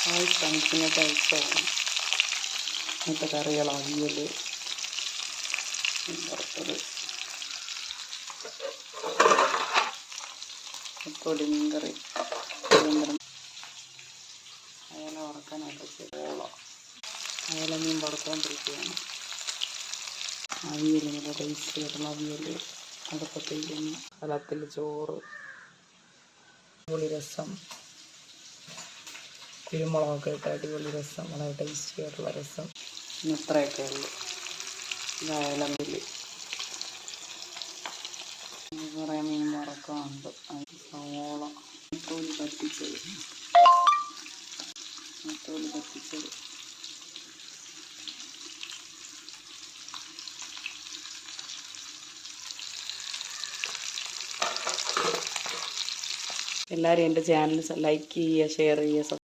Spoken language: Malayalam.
ഇന്നത്തെ ഉത്സവമാണ്. ഇന്നത്തെ കറികൾ അവിയൽ, വറുത്തത്, തൊടി മീൻകറി, അയല വറക്കാനായിട്ട് ചോളം അയല മീൻ വറുത്തുകൊണ്ടിരിക്കുകയാണ്. അവിയൽ നല്ല ടേസ്റ്റ് ആയിട്ടുള്ള അവിയൽ അടുപ്പത്തേക്കുന്നു. കലത്തിൽ ചോറ്, അടിപൊളി രസം, കുരുമുളകൊക്കെ ഇട്ട് അടിപൊളി രസം, വളരെ ടേസ്റ്റി ആയിട്ടുള്ള രസം. ഇത്രയൊക്കെ ഉള്ളു. ഇതായാലും മീൻ കുറേ മീൻ വറക്കാനുണ്ട്. സവോള, തോല് പറ്റിച്ചത്, എല്ലാവരും എൻ്റെ ചാനൽ ലൈക്ക് ചെയ്യുക, ഷെയർ ചെയ്യുക.